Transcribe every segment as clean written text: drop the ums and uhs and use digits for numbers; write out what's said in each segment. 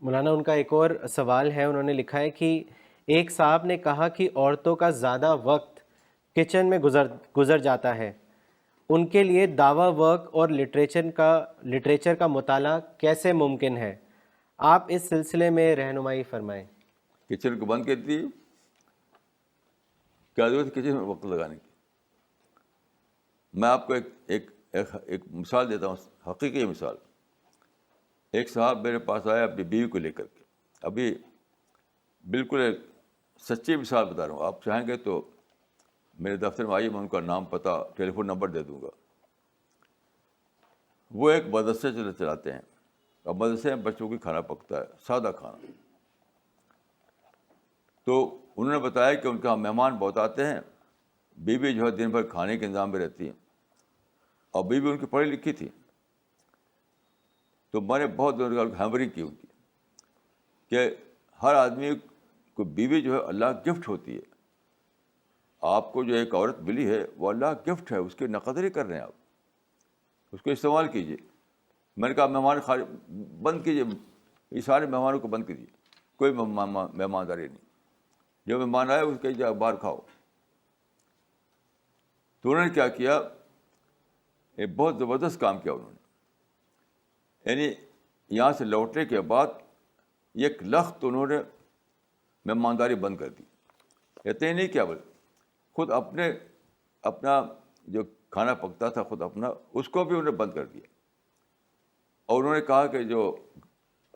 مولانا ان کا ایک اور سوال ہے، انہوں نے لکھا ہے کہ ایک صاحب نے کہا کہ عورتوں کا زیادہ وقت کچن میں گزر جاتا ہے، ان کے لیے دعویٰ ورک اور لٹریچر کا مطالعہ کیسے ممکن ہے؟ آپ اس سلسلے میں رہنمائی فرمائیں۔ کچن کو بند کر دی، کیا ضرورت کچن میں وقت لگانے کی؟ میں آپ کو ایک مثال دیتا ہوں، حقیقی مثال۔ ایک صاحب میرے پاس آیا اپنی بیوی کو لے کر کے، ابھی بالکل ایک سچی مثال بتا رہا ہوں، آپ چاہیں گے تو میرے دفتر میں آئیے، میں ان کا نام، پتہ، ٹیلی فون نمبر دے دوں گا۔ وہ ایک مدرسے چلاتے ہیں، اور مدرسے میں بچوں کی کھانا پکتا ہے، سادہ کھانا۔ تو انہوں نے بتایا کہ ان کے یہاں مہمان بہت آتے ہیں، بیوی جو ہے دن بھر کھانے کے انتظام میں رہتی ہیں، اور بیوی ان کی پڑھی لکھی تھی۔ تو میں نے بہت دور ہیمرنگ کی ان کی کہ ہر آدمی کو بیوی جو ہے اللہ گفٹ ہوتی ہے، آپ کو جو ایک عورت ملی ہے وہ اللہ گفٹ ہے، اس کی نقدری کر رہے ہیں آپ، اس کو استعمال کیجیے۔ میں نے کہا مہمان بند کیجیے، یہ سارے مہمانوں کو بند کیجیے، کوئی مہمانداری نہیں، جو مہمان آئے اس کے جا باہر کھاؤ۔ تو انہوں نے کیا کیا، ایک بہت زبردست کام کیا انہوں نے، یعنی یہاں سے لوٹنے کے بعد ایک لخت انہوں نے مہمانداری بند کر دی۔ اتنے نہیں کیا، بولے خود اپنا جو کھانا پکتا تھا خود اپنا، اس کو بھی انہوں نے بند کر دیا، اور انہوں نے کہا کہ جو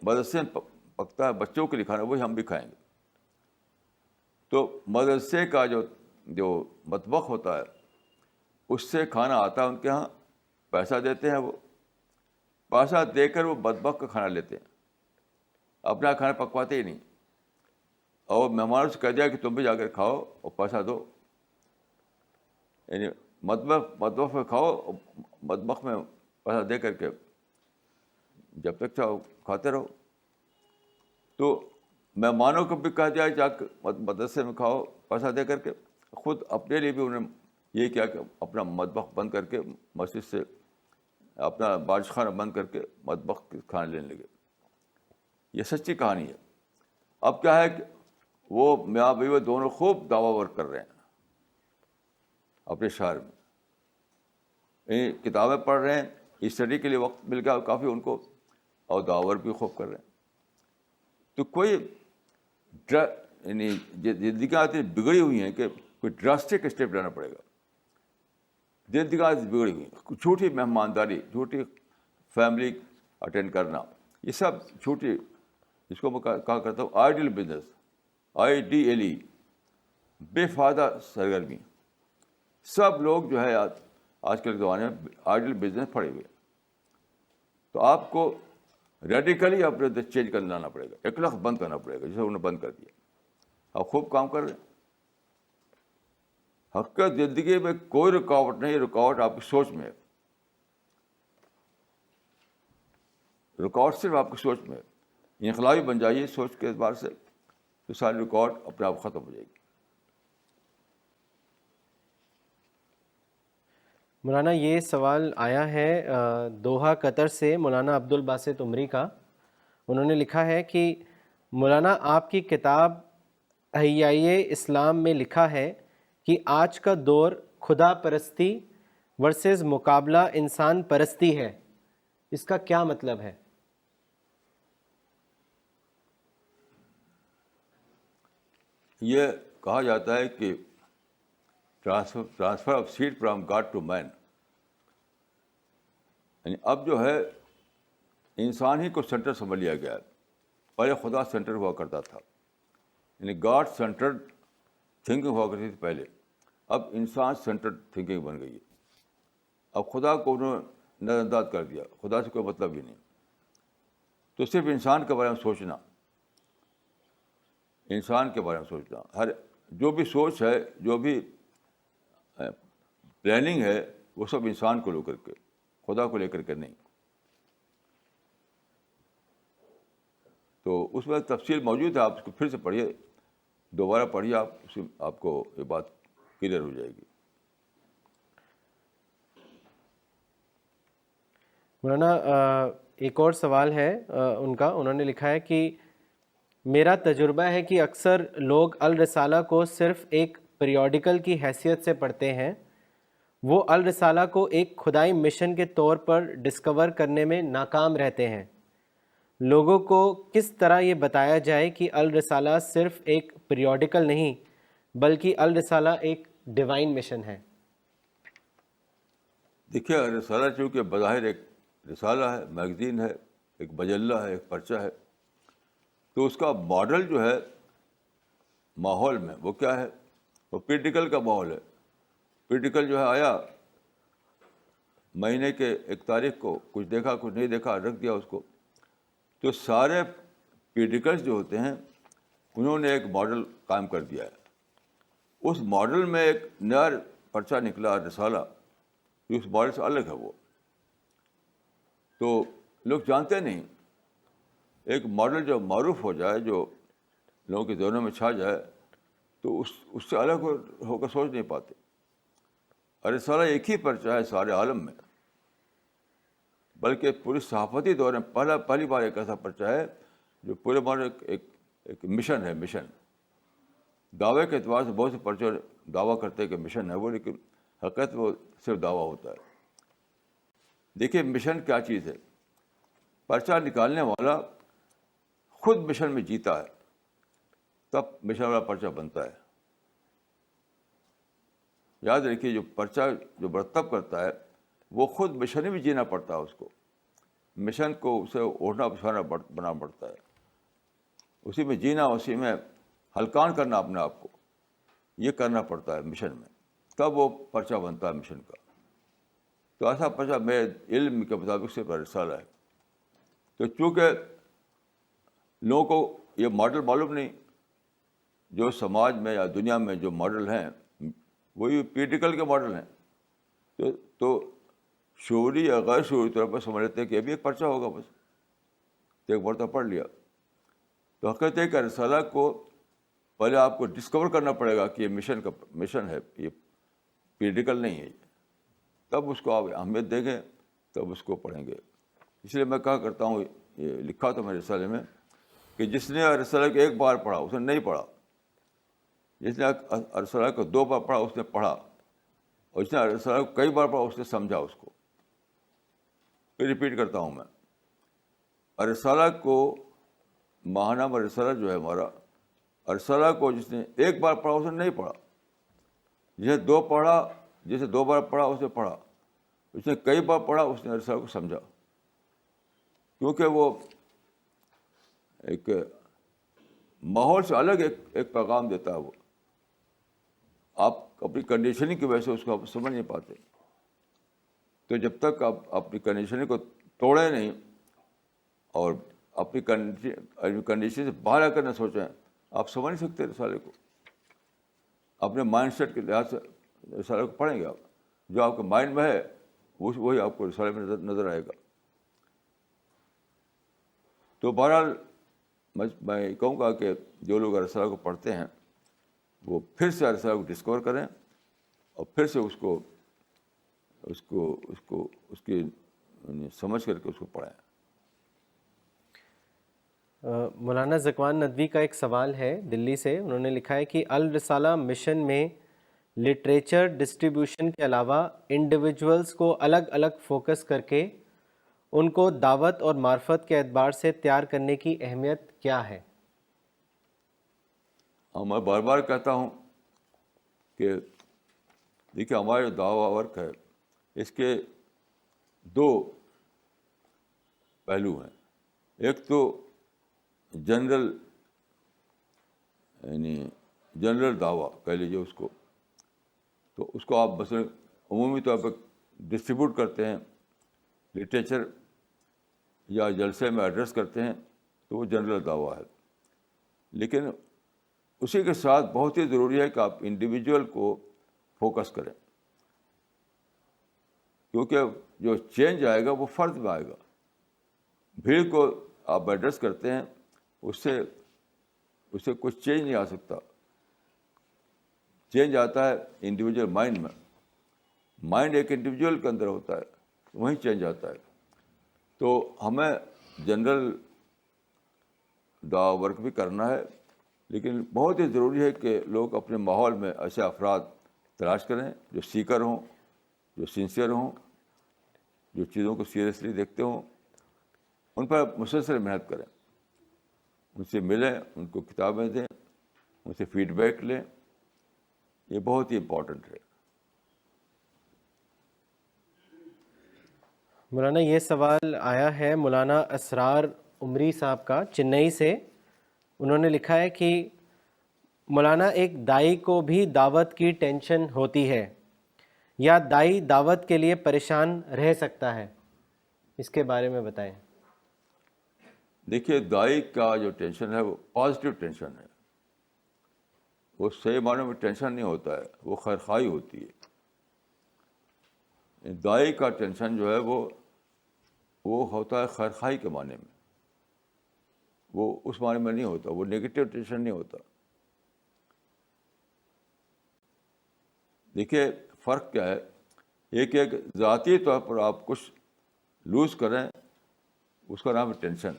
مدرسے میں پکتا ہے بچوں کے لیے کھانا وہی ہم بھی کھائیں گے۔ تو مدرسے کا جو مطبخ ہوتا ہے اس سے کھانا آتا ہے ان کے ہاں، پیسہ دیتے ہیں، وہ پیسہ دے کر وہ مطبخ کا کھانا لیتے ہیں، اپنا کھانا پکواتے ہی نہیں، اور مہمانوں سے کہہ دیا کہ تم بھی جا کر کھاؤ اور پیسہ دو، یعنی مطبخ میں کھاؤ اور مطبخ میں پیسہ دے کر کے جب تک چاہو کھاتے رہو۔ تو مہمانوں کو بھی کہہ دیا جا کے مدرسے میں کھاؤ پیسہ دے کر کے، خود اپنے لیے بھی انہوں نے یہ کیا کہ اپنا مطبخ بند کر کے مسجد سے اپنا بارش خانہ بند کر کے مطبخ کے کھانے لینے لگے۔ یہ سچی کہانی ہے۔ اب کیا ہے کہ وہ میاں بیوی دونوں خوب دعویٰ ورک کر رہے ہیں اپنے شہر میں، کتابیں پڑھ رہے ہیں، اسٹڈی کے لیے وقت مل گیا کافی ان کو، اور دعویٰ ورک بھی خوب کر رہے ہیں۔ تو کوئی یعنی زندگی آتی بگڑی ہوئی ہیں کہ کوئی ڈراسٹک اسٹیپ لینا پڑے گا، زندگی بگڑی ہوئی ہیں، جھوٹی مہمانداری، جھوٹی فیملی اٹینڈ کرنا، یہ سب جھوٹی، اس کو میں کہا کرتا ہوں آئیڈل بزنس، IDLE، بے فائدہ سرگرمی۔ سب لوگ جو ہے آج کل کے زمانے میں آئیڈل بزنس پڑے ہوئے، تو آپ کو ریڈیکلی اپنے اندر چینج کر لانا پڑے گا، اخلاق بند کرنا پڑے گا، جسے انہوں نے بند کر دیا۔ آپ خوب کام کر رہے ہیں، حقیقت زندگی میں کوئی رکاوٹ نہیں، رکاوٹ آپ کی سوچ میں ہے، رکاوٹ صرف آپ کی سوچ میں ہے۔ انقلابی بن جائیے سوچ کے اعتبار سے، تو ساری رکاوٹ اپنے آپ ختم ہو جائے گی۔ مولانا یہ سوال آیا ہے دوحہ قطر سے مولانا عبد الباسط عمری کا۔ انہوں نے لکھا ہے کہ مولانا آپ کی کتاب احیائے اسلام میں لکھا ہے کہ آج کا دور خدا پرستی ورسز مقابلہ انسان پرستی ہے، اس کا کیا مطلب ہے؟ یہ کہا جاتا ہے کہ transfer of seed from God to man, یعنی اب جو ہے انسان ہی کو سینٹر سمجھ لیا گیا ہے، پہلے خدا سینٹر ہوا کرتا تھا، یعنی گاڈ سینٹرڈ تھنکنگ ہوا کرتی تھی پہلے، اب انسان سینٹرڈ تھنکنگ بن گئی ہے۔ اب خدا کو انہوں نے نظر انداز کر دیا، خدا سے کوئی مطلب ہی نہیں، تو صرف انسان کے بارے میں سوچنا، انسان کے بارے میں سوچنا، ہر جو بھی سوچ ہے، جو بھی پلاننگ ہے، وہ سب انسان کو لے کر کے، خدا کو لے کر کے نہیں۔ تو اس میں تفصیل موجود ہے، آپ اس کو پھر سے پڑھیے، دوبارہ پڑھیے، آپ کو یہ بات کلیئر ہو جائے گی۔ مولانا ایک اور سوال ہے ان کا، انہوں نے لکھا ہے کہ میرا تجربہ ہے کہ اکثر لوگ الرسالہ کو صرف ایک پیریوڈیکل کی حیثیت سے پڑھتے ہیں، وہ الرسالہ کو ایک خدائی مشن کے طور پر ڈسکور کرنے میں ناکام رہتے ہیں۔ لوگوں کو کس طرح یہ بتایا جائے کہ الرسالہ صرف ایک پیریوڈیکل نہیں بلکہ الرسالہ ایک ڈیوائن مشن ہے؟ دیکھیے، رسالہ چونکہ بظاہر ایک رسالہ ہے، میگزین ہے، ایک مجلہ ہے، ایک پرچہ ہے، تو اس کا ماڈل جو ہے ماحول میں وہ کیا ہے؟ وہ پولیٹیکل کا ماحول ہے۔ پولیٹیکل جو ہے آیا مہینے کے ایک تاریخ کو، کچھ دیکھا کچھ نہیں دیکھا، رکھ دیا اس کو۔ تو سارے پولیٹیکلس جو ہوتے ہیں انہوں نے ایک ماڈل قائم کر دیا ہے۔ اس ماڈل میں ایک نیا پرچہ نکلا، رسالہ، جو اس ماڈل سے الگ ہے۔ وہ تو لوگ جانتے نہیں۔ ایک ماڈل جو معروف ہو جائے، جو لوگوں کے ذہنوں میں چھا جائے، تو اس سے الگ ہو کر سوچ نہیں پاتے۔ اور رسالہ ایک ہی پرچہ ہے سارے عالم میں، بلکہ پوری صحافتی دور میں پہلی بار ایک ایسا پرچہ ہے جو پورے ماڈل ایک مشن ہے۔ مشن دعوے کے اعتبار سے بہت سے پرچے دعویٰ کرتے ہیں کہ مشن ہے وہ، لیکن حقیقت وہ صرف دعویٰ ہوتا ہے۔ دیکھیے مشن کیا چیز ہے۔ پرچہ نکالنے والا خود مشن میں جیتا ہے، تب مشن والا پرچہ بنتا ہے۔ یاد رکھیے، جو پرچہ جو مرتب کرتا ہے وہ خود مشن بھی جینا پڑتا ہے اس کو۔ مشن کو اسے اوڑھنا پچھانا بنا پڑتا ہے، اسی میں جینا، اسی میں ہلکان کرنا اپنے آپ کو، یہ کرنا پڑتا ہے مشن میں، تب وہ پرچہ بنتا ہے مشن کا۔ تو ایسا پرچہ میرے علم کے مطابق صرف رسالہ ہے۔ تو چونکہ لوگوں کو یہ ماڈل معلوم نہیں، جو سماج میں یا دنیا میں جو ماڈل ہیں وہی پولیٹیکل کے ماڈل ہیں، تو شعوری یا غیر شعوری طور پر سمجھ لیتے ہیں کہ یہ بھی ایک پرچہ ہوگا، بس تو ایک مرتبہ پڑھ لیا۔ تو حقیقت ہے کہ رسالہ کو پہلے آپ کو ڈسکور کرنا پڑے گا کہ یہ مشن ہے، یہ پولیٹیکل نہیں ہے، تب اس کو آپ اہمیت دیں گے، تب اس کو پڑھیں گے۔ اس لیے میں کہا کرتا ہوں، یہ لکھا تھا میرے رسالے میں، کہ جس نے رسالہ کو ایک بار پڑھا اس نے نہیں پڑھا، جس نے رسالہ کو 2 بار پڑھا اس نے پڑھا، اور جس نے رسالہ کو کئی بار پڑھا اس نے سمجھا اس کو۔ پھر ریپیٹ کرتا ہوں میں، رسالہ کو ماہنامہ رسالہ جو ہے ہمارا، رسالہ کو جس نے ایک بار پڑھا اس نے نہیں پڑھا، جسے 2 بار پڑھا اس نے پڑھا، اس نے کئی بار پڑھا اس نے رسالہ کو سمجھا، کیونکہ وہ ایک ماحول سے الگ ایک پیغام دیتا ہے۔ وہ آپ اپنی کنڈیشننگ کی وجہ سے اس کو آپ سمجھ نہیں پاتے۔ تو جب تک آپ اپنی کنڈیشننگ کو توڑیں نہیں اور اپنی کنڈیشن سے باہر آ کر نہ سوچیں، آپ سمجھ نہیں سکتے رسالے کو۔ اپنے مائنڈ سیٹ کے لحاظ سے رسالے کو پڑھیں گے آپ، جو آپ کے مائنڈ میں ہے وہی آپ کو رسالے میں نظر آئے گا۔ تو بہرحال میں کہوں گا کہ جو لوگ رسالہ کو پڑھتے ہیں وہ پھر سے رسالہ کو ڈسکور کریں، اور پھر سے اس کی سمجھ کر کے اس کو پڑھیں۔ مولانا ذکوان ندوی کا ایک سوال ہے دلی سے، انہوں نے لکھا ہے کہ الرسالہ مشن میں لٹریچر ڈسٹریبیوشن کے علاوہ انڈیویجولز کو الگ الگ فوکس کر کے ان کو دعوت اور معرفت کے اعتبار سے تیار کرنے کی اہمیت کیا ہے؟ میں بار بار کہتا ہوں کہ دیکھیے ہمارا جو دعویٰ ورک ہے اس کے 2 پہلو ہیں۔ ایک تو جنرل دعویٰ کہہ لیجیے اس کو، تو اس کو آپ مثلاً عمومی طور پر ڈسٹریبیوٹ کرتے ہیں، لٹریچر یا جلسے میں ایڈریس کرتے ہیں، تو وہ جنرل دعویٰ ہے۔ لیکن اسی کے ساتھ بہت ہی ضروری ہے کہ آپ انڈیویجول کو فوکس کریں، کیونکہ جو چینج آئے گا وہ فرد میں آئے گا۔ بھیڑ کو آپ ایڈریس کرتے ہیں، اس سے کچھ چینج نہیں آ سکتا۔ چینج آتا ہے انڈیویجول مائنڈ میں، مائنڈ ایک انڈیویجول کے اندر ہوتا ہے، وہیں چینج آتا ہے۔ تو ہمیں جنرل دعا ورک بھی کرنا ہے، لیکن بہت ہی ضروری ہے کہ لوگ اپنے ماحول میں ایسے افراد تلاش کریں جو سیکر ہوں، جو سنسیئر ہوں، جو چیزوں کو سیریسلی دیکھتے ہوں، ان پر مسلسل محنت کریں، ان سے ملیں، ان کو کتابیں دیں، ان سے فیڈ بیک لیں. یہ بہت ہی امپورٹنٹ ہے. مولانا یہ سوال آیا ہے مولانا اسرار عمری صاحب کا چنئی سے. انہوں نے لکھا ہے کہ مولانا ایک دائی کو بھی دعوت کی ٹینشن ہوتی ہے یا دائی دعوت کے لیے پریشان رہ سکتا ہے، اس کے بارے میں بتائیں. دیکھیے، دائی کا جو ٹینشن ہے وہ پازیٹیو ٹینشن ہے. وہ صحیح معنوں میں ٹینشن نہیں ہوتا ہے، وہ خیرخواہی ہوتی ہے. دائی کا ٹینشن جو ہے وہ ہوتا ہے خیرخواہی کے معنی میں، وہ اس معنی میں نہیں ہوتا، وہ نگیٹو ٹینشن نہیں ہوتا. دیکھیے فرق کیا ہے، ایک ذاتی طور پر آپ کچھ لوز کریں، اس کا نام ہے ٹینشن.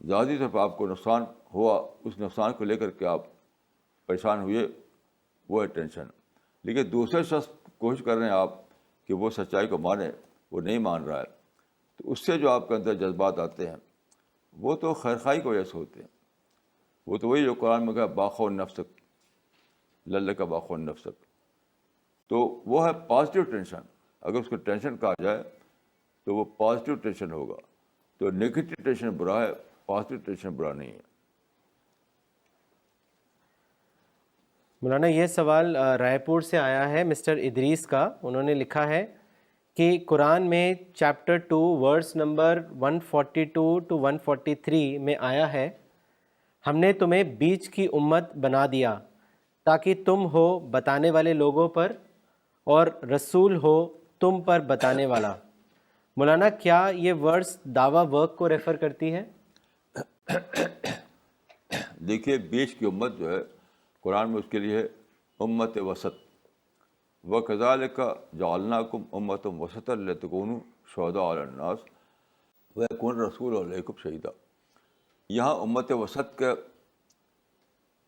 ذاتی طور پر آپ کو نقصان ہوا، اس نقصان کو لے کر کے آپ پریشان ہوئے، وہ ہے ٹینشن. لیکن دوسرے شخص کوشش کر رہے ہیں آپ کہ وہ سچائی کو مانے، وہ نہیں مان رہا ہے، تو اس سے جو آپ کے اندر جذبات آتے ہیں وہ تو خیرخواہی کی وجہ سے ہوتے ہیں. وہ تو وہی جو قرآن میں کہا باخو نفسک، للہ کا باخو نفسک، تو وہ ہے پازیٹیو ٹینشن. اگر اس کو ٹینشن کہا جائے تو وہ پازیٹیو ٹینشن ہوگا. تو نگیٹو ٹینشن برا ہے، پازیٹیو ٹینشن برا نہیں ہے. مولانا یہ سوال رائے پور سے آیا ہے مسٹر ادریس کا. انہوں نے لکھا ہے کہ قرآن میں چیپٹر 2 ورس نمبر 142 to 143 میں آیا ہے، ہم نے تمہیں بیچ کی امت بنا دیا تاکہ تم ہو بتانے والے لوگوں پر اور رسول ہو تم پر بتانے والا. مولانا کیا یہ ورس دعویٰ ورک کو ریفر کرتی ہے؟ دیکھیے بیچ کی امت جو ہے قرآن میں اس کے لیے ہے امت وسط. وَكَذَلِكَ جَعَلْنَاكُمْ أُمَّةً وَسَطًا لِتَكُونُوا شُهَدَاءَ عَلَى النَّاسِ وَيَكُونَ الرَّسُولُ عَلَيْكُمْ شَهِيدًا. یہاں امت وسط کے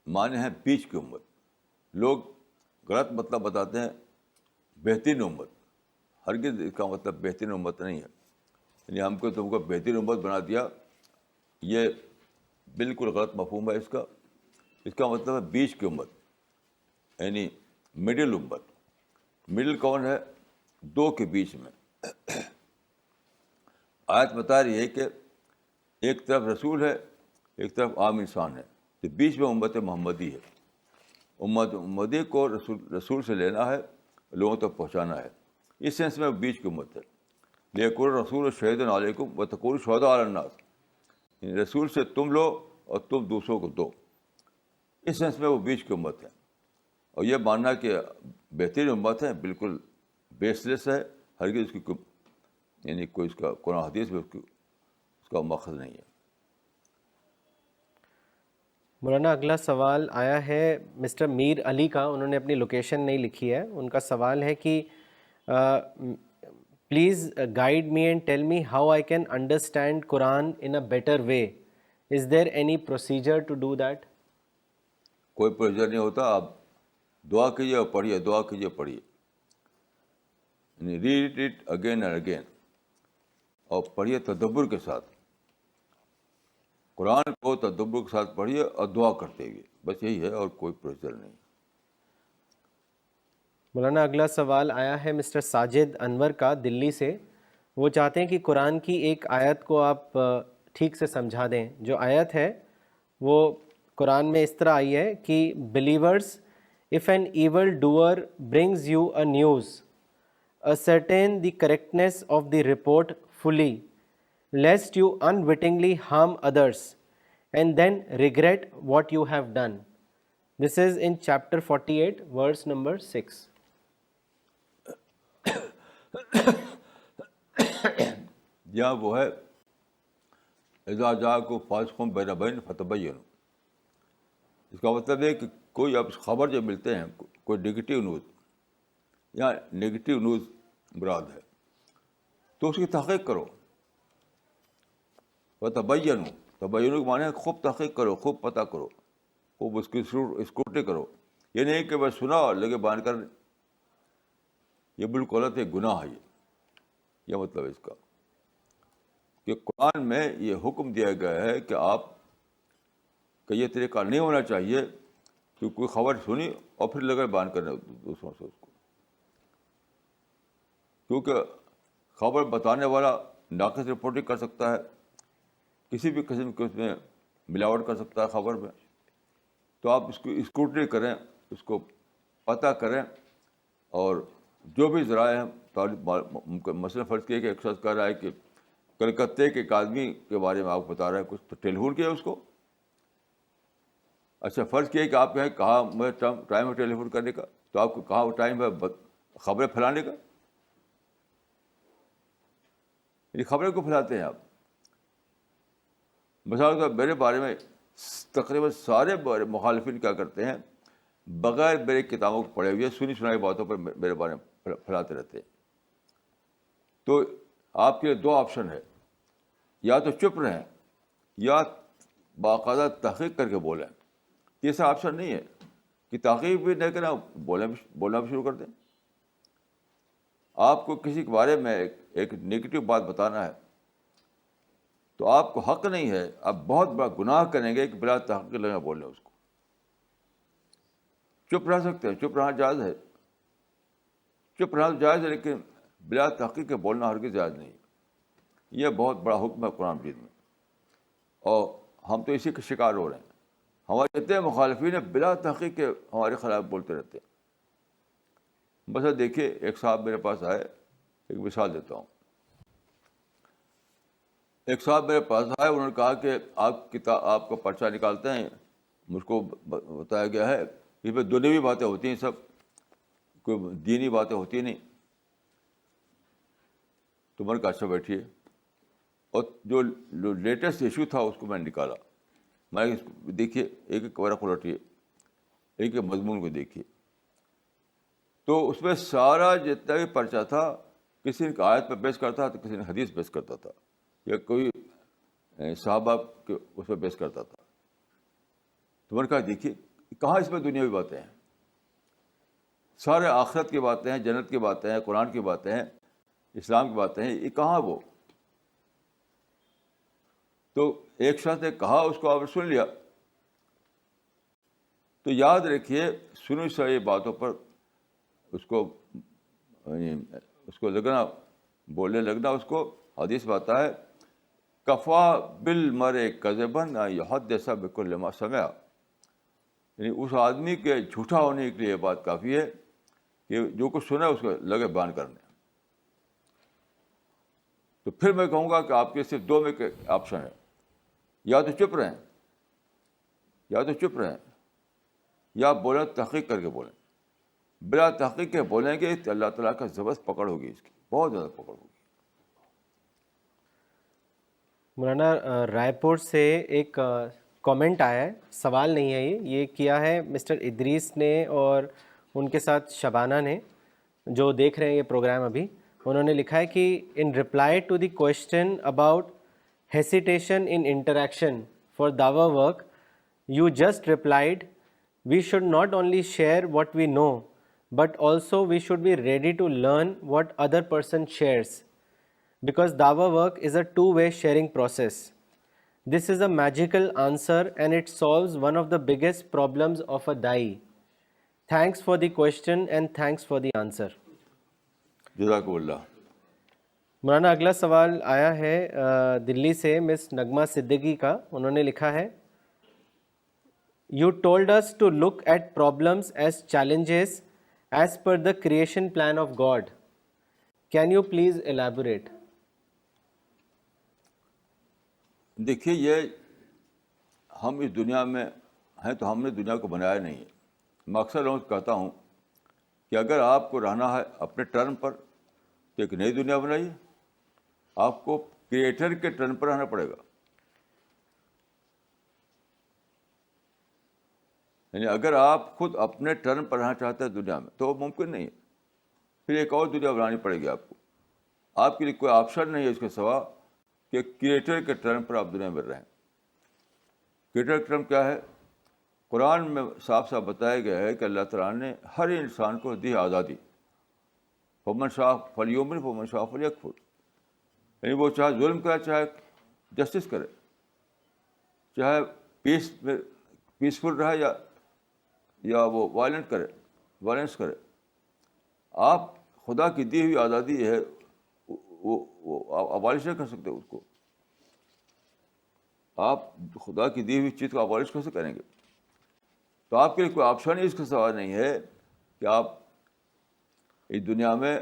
معنی ہیں بیچ کی امت. لوگ غلط مطلب بتاتے ہیں بہترین امت. ہرگز اس کا مطلب بہترین امت نہیں ہے. یعنی ہم کو تم کو بہترین امت بنا دیا، یہ بالکل غلط مفہوم ہے اس کا. اس کا مطلب ہے بیچ کی امت، یعنی مڈل امت. مڈل کون ہے؟ دو کے بیچ میں. آیت بتا رہی ہے کہ ایک طرف رسول ہے، ایک طرف عام انسان ہے، تو بیچ میں امت محمدی ہے. امت محمدی کو رسول سے لینا ہے، لوگوں تک پہنچانا ہے. اس سینس میں وہ بیچ کی امت ہے. لیکن رسول شہید علیکم وتکونوا شہداء علی الناس، رسول سے تم لو اور تم دوسروں کو دو. اس سینس میں وہ بیچ کی امت ہے. اور یہ ماننا کہ بہترین امت ہے بالکل بیس لیس ہے. ہرگز اس کی یعنی کوئی اس کا قرآن حدیث میں اس کا مقصد نہیں ہے. مولانا اگلا سوال آیا ہے مسٹر میر علی کا. انہوں نے اپنی لوکیشن نہیں لکھی ہے. ان کا سوال ہے کہ please guide me and tell me how I can understand Quran in a better way. Is there any procedure to do that? کوئی پروسیجر نہیں ہوتا. آپ دعا کیجیے اور پڑھیے، دعا کیجیے پڑھیے. Read it again and again, اور پڑھیے تدبر کے ساتھ. قرآن کو تدبر کے ساتھ پڑھیے اور دعا کرتے ہوئے. بس یہی ہے، اور کوئی پروسیجر نہیں. مولانا اگلا سوال آیا ہے مسٹر ساجد انور کا دلی سے. وہ چاہتے ہیں کہ قرآن کی ایک آیت کو آپ ٹھیک سے سمجھا دیں. جو آیت ہے وہ قرآن میں اس طرح آئی ہے کہ believers if an evil doer brings you a news, ascertain the correctness of the report fully, lest you unwittingly harm others and then regret what you have done. This is in chapter 48, verse number 6. یہاں وہ ہے اذا جاءکم فاسق بنبأ فتبینوا. اس کا مطلب ہے کہ کوئی اب خبر جو ملتے ہیں، کوئی نگیٹیو نیوز یا نگیٹیو نیوز مراد ہے، تو اس کی تحقیق کرو. وتبینوا، تبینوا کے معنی ہے خوب تحقیق کرو، خوب پتہ کرو، خوب اس کی اسکروٹنی کرو. یہ نہیں کہ بس سنا اور لگے بیان کرنے، یہ بالکل غلط ہے، گناہ ہے یہ مطلب ہے اس کا کہ قرآن میں یہ حکم دیا گیا ہے کہ آپ کا یہ طریقہ نہیں ہونا چاہیے کہ کوئی خبر سنی اور پھر لگے بیان کرنے دوسروں سے اس کو. کیونکہ خبر بتانے والا ناقص رپورٹنگ کر سکتا ہے، کسی بھی قسم کے اس میں ملاوٹ کر سکتا ہے خبر میں. تو آپ اس کو اسکروٹنی کریں، اس کو پتہ کریں، اور جو بھی ذرائع ہیں، مثلاً فرض کیے کہ ایک شخص کہہ رہا ہے کہ کلکتے کے ایک آدمی کے بارے میں آپ کو بتا رہا ہے کچھ، تو ٹیلی فون کیا اس کو. اچھا فرض کیا کہ آپ کہیں کہاں میں ٹائم ہے ٹیلی فون کرنے کا، تو آپ کو کہاں وہ ٹائم ہے خبریں پھیلانے کا. یہ خبریں کو پھیلاتے ہیں آپ. مثال طور میرے بارے میں تقریباً سارے مخالفین کیا کرتے ہیں، بغیر میرے کتابوں کو پڑھے ہوئے سنی سنائی باتوں پر میرے بارے میں پھیلاتے رہتے ہیں. تو آپ کے لیے دو آپشن ہے، یا تو چپ رہیں یا باقاعدہ تحقیق کر کے بولیں. تیسرا آپشن نہیں ہے کہ تحقیق بھی نہیں کریں، بولنا بھی شروع کر دیں. آپ کو کسی کے بارے میں ایک نگیٹو بات بتانا ہے تو آپ کو حق نہیں ہے، آپ بہت بڑا گناہ کریں گے کہ بلا تحقیق لگے بولنے اس کو. چپ رہ سکتے ہیں، چپ رہنا جائز ہے، چپ رہنا جائز ہے، لیکن بلا تحقیق بولنا ہرگز جائز نہیں. یہ بہت بڑا حکم ہے قرآن مجید میں، اور ہم تو اسی کے شکار ہو رہے ہیں. ہمارے اتنے مخالفین ہیں بلا تحقیق کے ہمارے خلاف بولتے رہتے ہیں. بس دیکھیے ایک صاحب میرے پاس آئے، ایک مثال دیتا ہوں. ایک صاحب میرے پاس آئے، انہوں نے کہا کہ آپ کا پرچہ نکالتے ہیں، مجھ کو بتایا گیا ہے اس میں دنیاوی باتیں ہوتی ہیں، سب کوئی دینی باتیں ہوتی نہیں. تو میں نے کہا اچھا بیٹھیے، اور جو لیٹسٹ ایشو تھا اس کو میں نے نکالا. میں دیکھیے ایک ایک ورق الٹیے، ایک ایک مضمون کو دیکھیے. تو اس میں سارا جتنا بھی پرچہ تھا، کسی نے آیت پہ بیس کرتا تھا، کسی نے حدیث بیس کرتا تھا، یا کوئی صحابہ کے اس پہ بیس کرتا تھا. تو میں نے کہا دیکھیے کہاں اس میں دنیاوی باتیں ہیں، سارے آخرت کی باتیں ہیں، جنت کی باتیں ہیں، قرآن کی باتیں ہیں، اسلام کی باتیں ہیں، یہ کہاں وہ. تو ایک شخص نے کہا، اس کو آپ نے سن لیا. تو یاد رکھیے سنی سنی باتوں پر اس کو لگنا، بولنے لگنا، اس کو حدیث میں آتا ہے کفا بالمرء کذبا ان یحدث بکل ما سمع. یعنی اس آدمی کے جھوٹا ہونے کے لیے یہ بات کافی ہے کہ جو کچھ سنا اس کو لگے بیان کرنے. تو پھر میں کہوں گا کہ آپ کے صرف دو میں کے آپشن ہے، یا تو چپ رہیں، یا تو چپ رہیں، یا بولیں تحقیق کر کے بولیں. بلا تحقیق کے بولیں گے تو اللہ تعالیٰ کا زبردست پکڑ ہوگی، اس کی بہت زیادہ پکڑ ہوگی. مولانا رائے پور سے ایک کامنٹ آیا ہے، سوال نہیں ہے، یہ کیا ہے مسٹر ادریس نے اور ان کے ساتھ شبانہ نے، جو دیکھ رہے ہیں یہ پروگرام ابھی. انہوں نے لکھا ہے کہ in reply to the question about hesitation in interaction for dawa work, you just replied, we should not only share what we know, but also we should be ready to learn what other person shares, because dawa work is a two-way sharing process. This is a magical answer and it solves one of the biggest problems of a da'i. Thanks for the question and thanks for the answer. جزاک اللہ. مولانا اگلا سوال آیا ہے دلی سے مس نغمہ صدیقی کا. انہوں نے لکھا ہے you told us to look at problems as challenges as per the creation plan of God. Can you please elaborate? دیکھیے یہ ہم اس دنیا میں ہیں تو ہم نے دنیا کو بنایا نہیں ہے. میں اکثر لوگوں سے کہتا ہوں کہ اگر آپ کو رہنا ہے اپنے ٹرن پر تو ایک نئی دنیا بنائیے، آپ کو کریٹر کے ٹرن پر رہنا پڑے گا. یعنی اگر آپ خود اپنے ٹرن پر رہنا چاہتے ہیں دنیا میں تو وہ ممکن نہیں ہے، پھر ایک اور دنیا بنانی پڑے گی آپ کو. آپ کے لیے کوئی آپشن نہیں ہے اس کے سوا کہ کریٹر کے ٹرم پر آپ دنیا میں رہیں. کریٹر کا ٹرم کیا ہے؟ قرآن میں صاف صاف بتایا گیا ہے کہ اللہ تعالیٰ نے ہر انسان کو دی آزادی. فمن شاء فلیؤمن فمن شاء فلیکفر. یعنی وہ چاہے ظلم کرے چاہے جسٹس کرے, چاہے پیسفل رہے یا وہ وائلنس کرے. آپ خدا کی دی ہوئی آزادی ہے, وہ ابالش نہیں کر سکتے اس کو. آپ خدا کی دی ہوئی چیز کو ابالش کیسے کریں گے؟ تو آپ کے لیے کوئی آپشن اس کا سوال نہیں ہے کہ آپ اس دنیا میں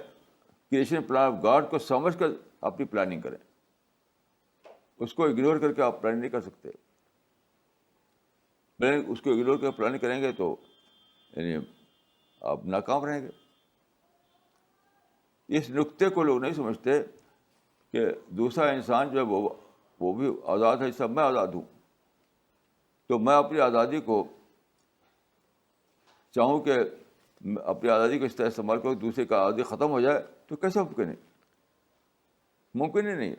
کریشن پلان آف گاڈ کو سمجھ کر اپنی پلاننگ کریں. اس کو اگنور کر کے آپ پلاننگ نہیں کر سکتے. اس کو اگنور کر کے پلاننگ کریں گے تو یعنی آپ ناکام رہیں گے. اس نقطے کو لوگ نہیں سمجھتے کہ دوسرا انسان جو ہے وہ بھی آزاد ہے, سب میں آزاد ہوں. تو میں اپنی آزادی کو چاہوں کہ اپنی آزادی کو اس طرح استعمال کروں دوسرے کا آزادی ختم ہو جائے, تو کیسے ممکن ہے؟ ممکن ہی نہیں ہے.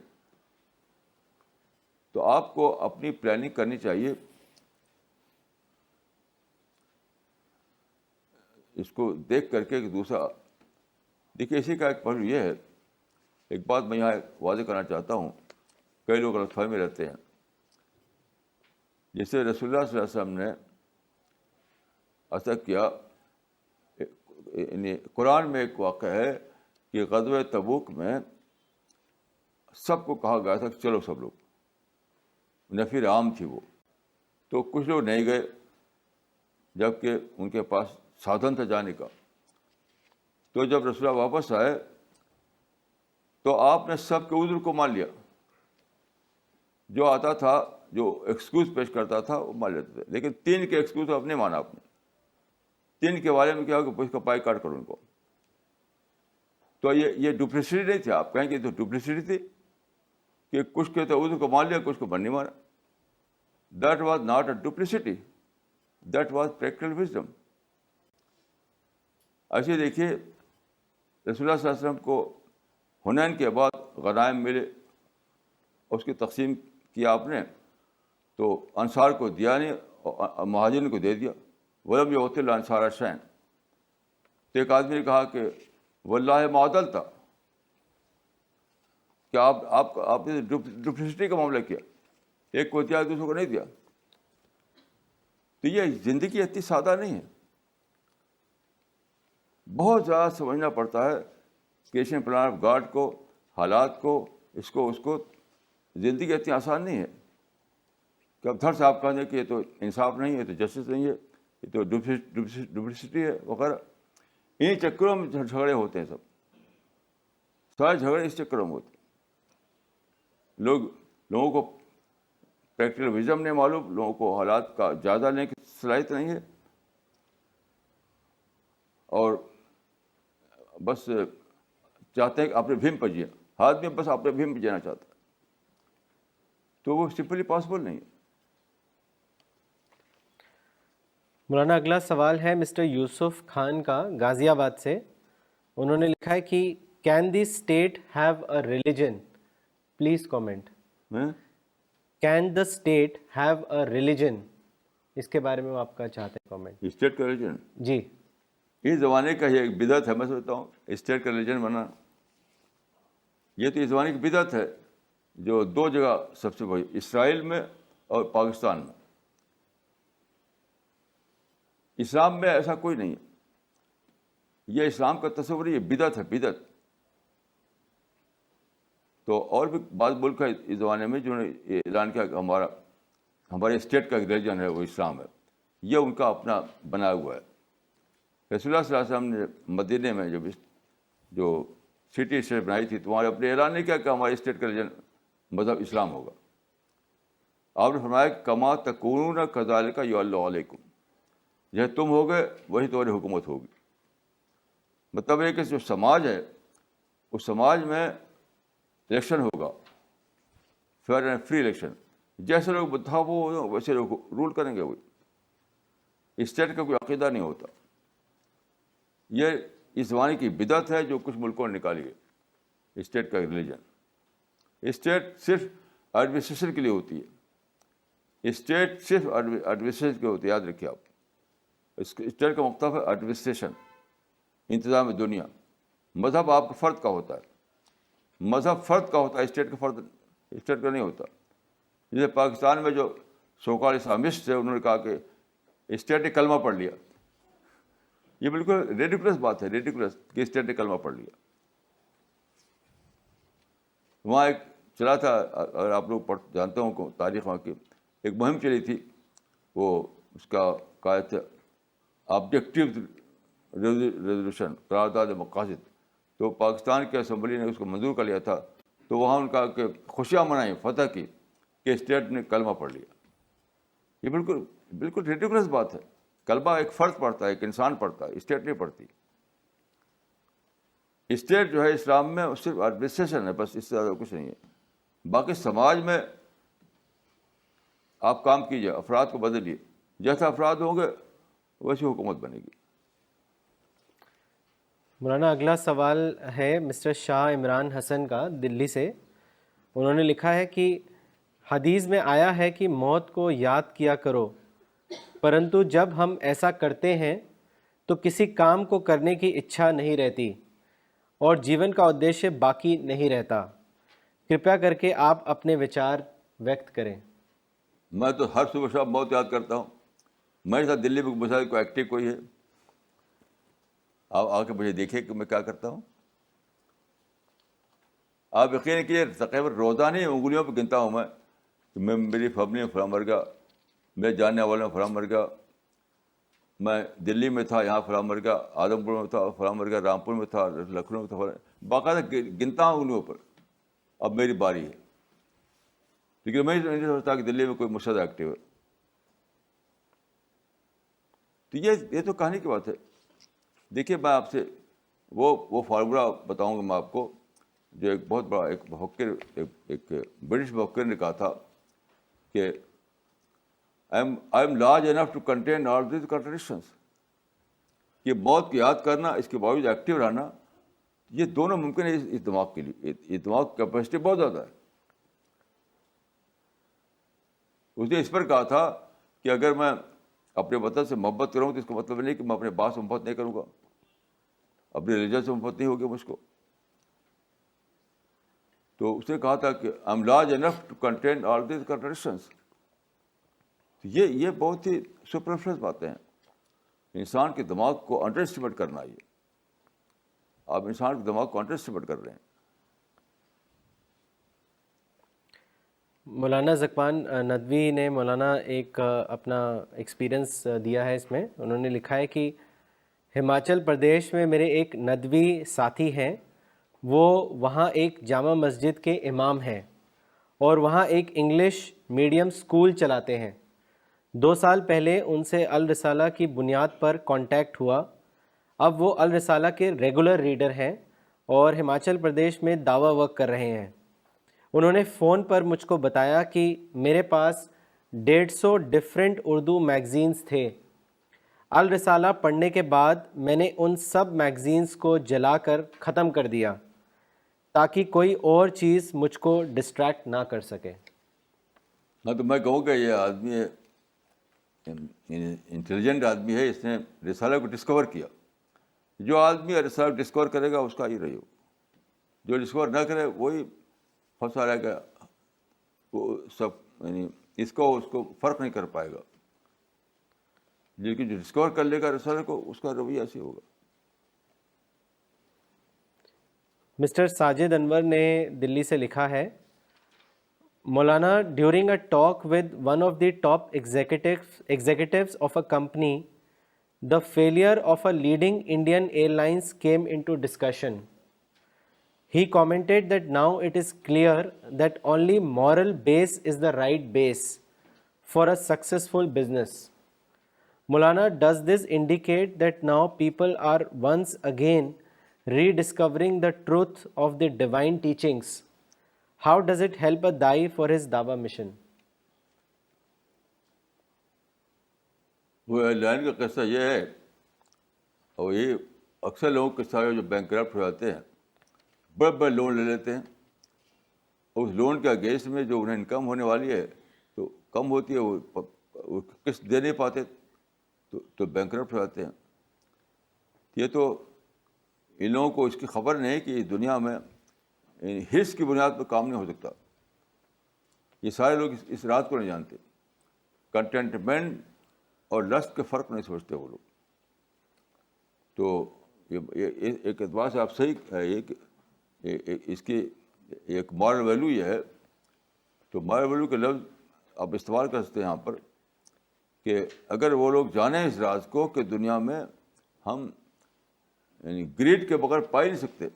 تو آپ کو اپنی پلاننگ کرنی چاہیے. اس کو دیکھ کر کے کہ دوسرا دیکھیے, اسی کا ایک پہلو یہ ہے. ایک بات میں یہاں واضح کرنا چاہتا ہوں, کئی لوگ غلط فہمی میں رہتے ہیں. جیسے رسول اللہ صلی اللہ علیہ وسلم نے ایسا کیا, یعنی قرآن میں ایک واقعہ ہے کہ غزوہ تبوک میں سب کو کہا گیا تھا کہ چلو سب لوگ, نفیر عام تھی وہ. تو کچھ لوگ نہیں گئے جبکہ ان کے پاس سادھن تھا جانے کا. تو جب رسول اللہ واپس آئے تو آپ نے سب کے عذر کو مان لیا. جو آتا تھا, جو ایکسکیوز پیش کرتا تھا وہ مان لیتے تھے, لیکن 3 کے ایکسکیوز اب نہیں مانا آپ نے. 3 کے بارے میں کیا ہو کہ اس کا پائی کاٹ کرو ان کو. تو یہ ڈپلیسٹی نہیں تھی. آپ کہیں کہ تو ڈپلیسٹی تھی کہ کچھ کے تو عذر کو مان لیا, کچھ کو نہیں مانا. That was not a duplicity, that was practical wisdom. ایسے دیکھیے, رسول اللہ صلی اللہ علیہ وسلم کو حنین کے بعد غنائم ملے, اس کی تقسیم کیا آپ نے, تو انصار کو دیا نہیں اور مہاجرین کو دے دیا. ولم یؤت الانصار شیئا. تو ایک آدمی نے کہا کہ واللہ ما عدلت, کہ آپ نے ڈپلیسٹی کا معاملہ کیا, ایک کو دیا دوسرے کو نہیں دیا. تو یہ زندگی اتنی سادہ نہیں ہے. بہت زیادہ سمجھنا پڑتا ہے کریشن پلان آف گاڈ کو, حالات کو, اس کو. زندگی اتنی آسان نہیں ہے کہ اب دھڑ سے آپ کہیں کہ یہ تو انصاف نہیں ہے, یہ تو جسٹس نہیں ہے, یہ تو ڈپلیسٹی ہے وغیرہ. انہیں چکروں میں جھگڑے ہوتے ہیں. سارے جھگڑے اس چکروں میں ہوتے ہیں. لوگوں کو پریکٹیکل وزڈم نہیں معلوم, لوگوں کو حالات کا جائزہ لینے کی صلاحیت نہیں ہے, اور بس چاہتے ہیں کہ اپنے بھیم پر جیے. آدمی بس اپنے بھیم پہ جینا چاہتا ہے, تو وہ سمپلی پاسبل نہیں ہے. مولانا اگلا سوال ہے مسٹر یوسف خان کا غازی آباد سے. انہوں نے لکھا ہے کہ can the state have a religion? Please comment. Can the state have a religion? اس کے بارے میں آپ کا چاہتے ہیں کامنٹ. اسٹیٹ کا ریلیجن جی, اس زمانے کا یہ ایک بدعت ہے. میں سمجھتا ہوں اسٹیٹ کا ریلیجن بنانا, یہ تو اس زمانے کی بدعت ہے جو 2 جگہ سب سے بڑی, اسرائیل میں اور پاکستان میں. اسلام میں ایسا کوئی نہیں ہے. یہ اسلام کا تصور, یہ بدعت ہے, بدعت. تو اور بھی بعض ملک ہے اس زمانے میں جنہوں نے یہ اعلان کیا کہ ہمارے اسٹیٹ کا ریلیجن ہے وہ اسلام ہے. یہ ان کا اپنا بنایا ہوا ہے. رسول اللہ صلی اللہ علیہ وسلم نے مدینے میں جو سٹی اسٹیٹ بنائی تھی, تو وہاں اپنے اعلان نہیں کیا کہ ہمارے اسٹیٹ کا ریلیجن مذہب اسلام ہوگا. آپ نے فرمایا کما تکونون کذالک یولى علیکم, یہ تم ہوگے وہی تمہاری حکومت ہوگی. مطلب ہے کہ جو سماج ہے اس سماج میں الیکشن ہوگا, فیئر اینڈ فری الیکشن. جیسے لوگ متحب ہو ویسے لوگ رول کریں گے. وہی اسٹیٹ کا کوئی عقیدہ نہیں ہوتا. یہ اس زمانے کی بدعت ہے جو کچھ ملکوں نے نکالی ہے, اسٹیٹ کا ریلیجن. اسٹیٹ صرف ایڈمنسٹریشن کے لیے ہوتی ہے. اسٹیٹ صرف ایڈمنسٹریشن کے لیے ہوتی ہے, یاد رکھیے آپ. اسٹیٹ کا مطلب ہے ایڈمنسٹریشن, انتظام دنیا. مذہب آپ کا فرد کا ہوتا ہے, مذہب فرد کا ہوتا ہے, اسٹیٹ کا نہیں ہوتا. جیسے پاکستان میں جو سوکال اسلامسٹ ہے, انہوں نے کہا کہ اسٹیٹ نے کلمہ پڑھ لیا. یہ بالکل ریڈیکولس بات ہے, ریڈیکولس کہ اسٹیٹ نے کلمہ پڑھ لیا. وہاں ایک چلا تھا, اگر آپ لوگ جانتے ہوں تاریخ وہاں کی, ایک مہم چلی تھی, وہ اس کا قائد تھا آبجیکٹیو ریزولوشن, قرارداد مقاصد. تو پاکستان کی اسمبلی نے اس کو منظور کر لیا تھا. تو وہاں ان کا کہ خوشیاں منائیں فتح کی کہ اسٹیٹ نے کلمہ پڑھ لیا. یہ بالکل بالکل ریڈیکولس بات ہے. کلمہ ایک فرد پڑھتا ہے, ایک انسان پڑھتا ہے, اسٹیٹ نہیں پڑھتی. اسٹیٹ جو ہے اسلام میں صرف ایڈمنسٹریشن ہے, بس اس سے زیادہ کچھ نہیں ہے. باقی سماج میں آپ کام کیجیے, افراد کو بدلیے, جیسا افراد ہوں گے ویسی حکومت بنے گی. مولانا اگلا سوال ہے مسٹر شاہ عمران حسن کا دلی سے. انہوں نے لکھا ہے کہ حدیث میں آیا ہے کہ موت کو یاد کیا کرو, پرنتو جب ہم ایسا کرتے ہیں تو کسی کام کو کرنے کی اچھا نہیں رہتی اور جیون کا ادیشیہ باقی نہیں رہتا. کرپیا کر کے آپ اپنے وچار ویکت کریں. میں تو ہر صبح شام موت یاد کرتا ہوں. میرے ساتھ دلی میں مسائل کو ایکٹیو کوئی ہے, آپ آ کے مجھے دیکھیے کہ میں کیا کرتا ہوں. آپ یقین کیجیے تقریباً روزانہ ہی انگلیوں پہ گنتا ہوں میں کہ میری فیملی میں فلاں مر گیا, میرے جاننے والوں میں فلاں مر گیا, میں دلی میں تھا یہاں فلاں مر گیا, آدم پور میں تھا فلاں مر گیا, رامپور میں تھا, لکھنؤ میں تھا فلاں. باقاعدہ گنتا ہوں انگلیوں پر. اب میری باری ہے, لیکن میں نہیں سوچتا کہ دلی میں کوئی مرشد ایکٹیو ہے. تو یہ تو کہانی کی بات ہے. دیکھیے میں آپ سے وہ فارمولا بتاؤں گا میں آپ کو, جو ایک بہت بڑا ایک مفکر, ایک برٹش مفکر نے کہا تھا کہ I am large enough to contain all these contradictions. کہ موت کو یاد کرنا, اس کے باوجود ایکٹیو رہنا, یہ دونوں ممکن ہے اس دماغ کے لیے. یہ دماغ کی کیپیسٹی بہت زیادہ ہے. اس نے اس پر کہا تھا کہ اگر میں اپنے وطن سے محبت کروں تو اس کا مطلب نہیں کہ میں اپنے باپ سے محبت نہیں کروں گا, اپنے ریلیجن سے محبت نہیں ہوگی مجھ کو. تو اس نے کہا تھا کہ I am large enough to contain all these contradictions. یہ بہت ہی سپرفلس باتیں ہیں. انسان کے دماغ کو انڈر اسٹیمیٹ کرنا. یہ آپ انسان کے دماغ کو انڈر اسٹیمیٹ کر رہے ہیں. مولانا ذکوان ندوی نے مولانا ایک اپنا ایکسپیرئنس دیا ہے اس میں. انہوں نے لکھا ہے کہ ہماچل پردیش میں میرے ایک ندوی ساتھی ہیں, وہ وہاں ایک جامع مسجد کے امام ہیں اور وہاں ایک انگلش میڈیم اسکول چلاتے ہیں. 2 سال پہلے ان سے الرسالہ کی بنیاد پر کانٹیکٹ ہوا. اب وہ الرسالہ کے ریگولر ریڈر ہیں اور ہماچل پردیش میں دعویٰ ورک کر رہے ہیں. انہوں نے فون پر مجھ کو بتایا کہ میرے پاس 150 ڈفرینٹ اردو میگزینز تھے. الرسالہ پڑھنے کے بعد میں نے ان سب میگزینز کو جلا کر ختم کر دیا تاکہ کوئی اور چیز مجھ کو ڈسٹریکٹ نہ کر سکے. ہاں تو میں کہوں گا یہ آدمی انٹیلیجنٹ آدمی ہے, اس نے رسالہ کو ڈسکور کیا. جو آدمی رسالہ ڈسکور کرے گا اس کا ہی رہی ہو, جو ڈسکور نہ کرے وہی پھنسا رہے گا. وہ سب یعنی اس کو فرق نہیں کر پائے گا. لیکن جو ڈسکور کر لے گا رسالے کو, اس کا رویہ ایسے ہوگا. مسٹر ساجد انور نے دلی سے لکھا ہے, مولانا during a talk with one of the top executives of a company, the failure of a leading Indian airlines came into discussion. He commented that now it is clear that only moral base is the right base for a successful business. Maulana, does this indicate that now people are once again rediscovering the truth of the divine teachings? How does it help a Dai for his Dawa mission? وہ line کا قصہ یہ ہے, اور یہ اکثر لوگوں کے ساتھ جو بینک کرپٹ ہو جاتے ہیں, بڑے بڑے لون لے لیتے ہیں, اس لون کے اگینسٹ میں جو انہیں انکم ہونے والی ہے تو کم ہوتی ہے, وہ قسط دے نہیں پاتے تو بینکرپٹ ہو جاتے ہیں. یہ تو ان لوگوں کو اس کی خبر نہیں کہ اس دنیا میں حرص کی بنیاد پر کام نہیں ہو سکتا. یہ سارے لوگ اس رات کو نہیں جانتے. کنٹینٹمنٹ اور لسٹ کے فرق نہیں سوچتے وہ لوگ. تو یہ ایک اعتبار سے آپ صحیح اس کی ایک مارل ویلیو یہ ہے. تو مارل ویلیو کے لفظ آپ استعمال کر سکتے ہیں یہاں پر کہ اگر وہ لوگ جانیں اس راز کو کہ دنیا میں ہم یعنی گریڈ کے بغیر پا ہی نہیں سکتے,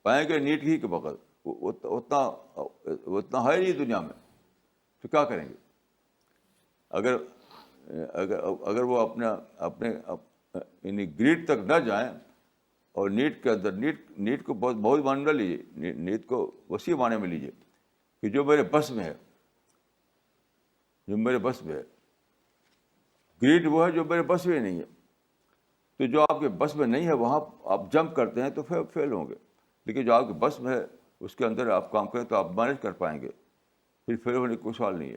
پائیں گے نیٹ ہی کے بغیر, اتنا ہے نہیں دنیا میں, تو کیا کریں گے؟ اگر وہ اپنے یعنی گریڈ تک نہ جائیں اور نیٹ کے اندر نیٹ کو بہت معنی نہ لیجیے, نیٹ کو وسیع معنی میں لیجیے کہ جو میرے بس میں ہے, جو میرے بس میں ہے. گریڈ وہ ہے جو میرے بس میں نہیں ہے. تو جو آپ کے بس میں نہیں ہے وہاں آپ جمپ کرتے ہیں تو فیل ہوں گے. لیکن جو آپ کے بس میں ہے اس کے اندر آپ کام کریں تو آپ مینیج کر پائیں گے, پھر فیل ہونے کی کوئی سوال نہیں ہے.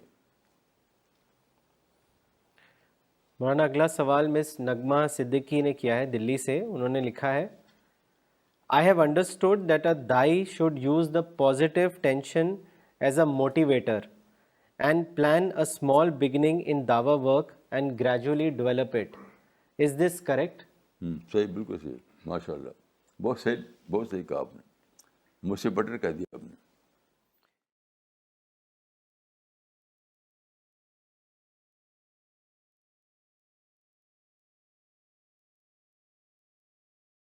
مولانا اگلا سوال مس نغمہ صدیقی نے کیا ہے دلی سے. انہوں نے لکھا ہے, I have understood that a dai should use the positive tension as a motivator and plan a small beginning in dawa work and gradually develop it. Is this correct? صحیح, بالکل صحیح, ماشاء اللہ, بہت صحیح کہا آپ نے, مجھ سے بٹر کہہ دیا آپ نے.